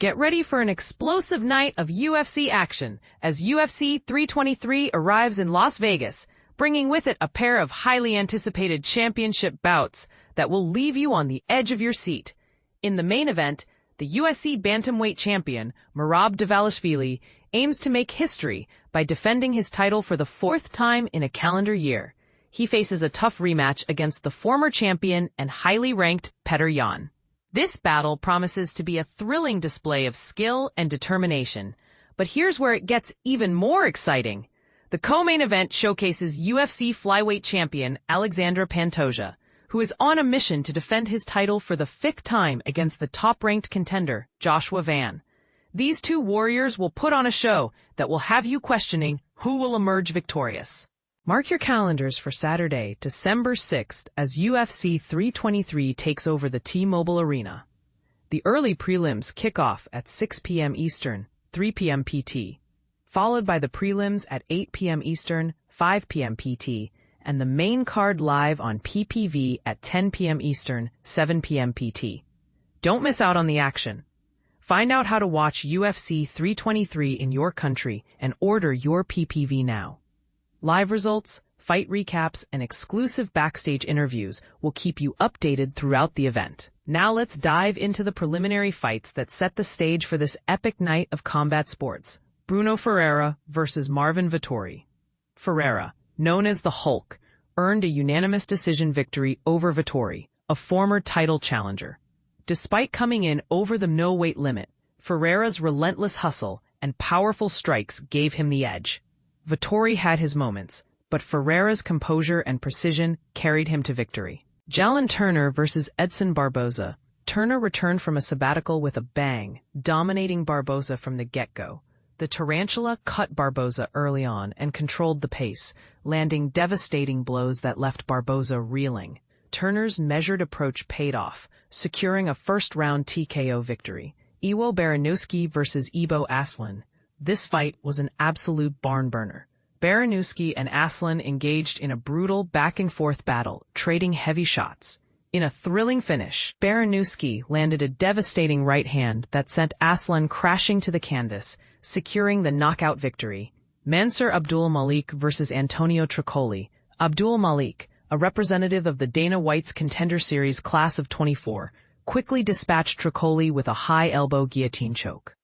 Get ready for an explosive night of UFC action as UFC 323 arrives in Las Vegas, bringing with it a pair of highly anticipated championship bouts that will leave you on the edge of your seat. In the main event, the UFC bantamweight champion, Dvalishvili, aims to make history by defending his title for the fourth time in a calendar year. He faces a tough rematch against the former champion and highly ranked Petr Yan. This battle promises to be a thrilling display of skill and determination. But here's where it gets even more exciting. The co-main event showcases UFC flyweight champion Alexandre Pantoja, who is on a mission to defend his title for the fifth time against the top-ranked contender, Joshua Van. These two warriors will put on a show that will have you questioning who will emerge victorious. Mark your calendars for Saturday, December 6th, as UFC 323 takes over the T-Mobile Arena. The early prelims kick off at 6 p.m. Eastern, 3 p.m. PT, followed by the prelims at 8 p.m. Eastern, 5 p.m. PT, and the main card live on PPV at 10 p.m. Eastern, 7 p.m. PT. Don't miss out on the action. Find out how to watch UFC 323 in your country and order your PPV now. Live results, fight recaps, and exclusive backstage interviews will keep you updated throughout the event. Now let's dive into the preliminary fights that set the stage for this epic night of combat sports. Brunno Ferreira versus Marvin Vettori. Ferreira, known as the Hulk, earned a unanimous decision victory over Vettori, a former title challenger. Despite coming in over the no-weight limit, Ferreira's relentless hustle and powerful strikes gave him the edge. Vettori had his moments, but Ferreira's composure and precision carried him to victory. Jalin Turner versus Edson Barboza. Turner returned from a sabbatical with a bang, dominating Barboza from the get-go. The tarantula cut Barboza early on and controlled the pace, landing devastating blows that left Barboza reeling. Turner's measured approach paid off, securing a first-round TKO victory. Iwo Baraniewski versus Aslan. This fight was an absolute barn-burner. Baraniewski and Aslan engaged in a brutal back-and-forth battle, trading heavy shots. In a thrilling finish, Baraniewski landed a devastating right hand that sent Aslan crashing to the canvas, securing the knockout victory. Mansour Abdul-Malik versus Antonio Tricoli. Abdul-Malik, a representative of the Dana White's Contender Series class of 24, quickly dispatched Tricoli with a high elbow guillotine choke.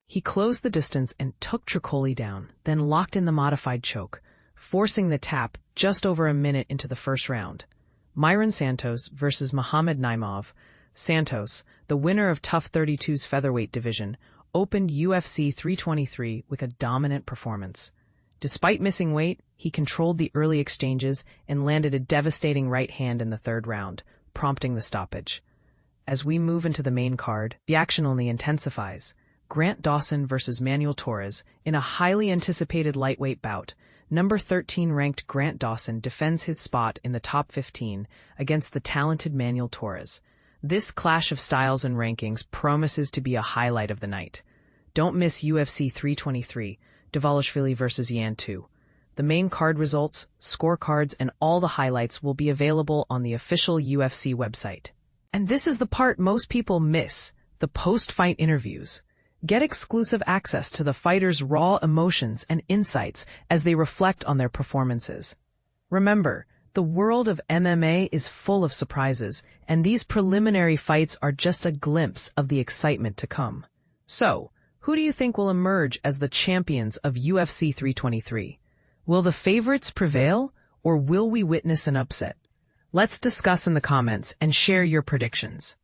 He closed the distance and took Tricoli down, then locked in the modified choke, forcing the tap just over a minute into the first round. Myron Santos versus Muhammad Naimov. Santos, the winner of TUF 32's featherweight division, opened UFC 323 with a dominant performance. Despite missing weight, he controlled the early exchanges and landed a devastating right hand in the third round, prompting the stoppage. As we move into the main card, the action only intensifies. Grant Dawson versus Manuel Torres. In a highly anticipated lightweight bout, number 13 ranked Grant Dawson defends his spot in the top 15 against the talented Manuel Torres. This clash of styles and rankings promises to be a highlight of the night. Don't miss UFC 323, Dvalishvili versus Yan 2. The main card results, scorecards, and all the highlights will be available on the official UFC website. And this is the part most people miss, the post-fight interviews. Get exclusive access to the fighters' raw emotions and insights as they reflect on their performances. Remember, the world of MMA is full of surprises, and these preliminary fights are just a glimpse of the excitement to come. So, who do you think will emerge as the champions of UFC 323? Will the favorites prevail, or will we witness an upset? Let's discuss in the comments and share your predictions.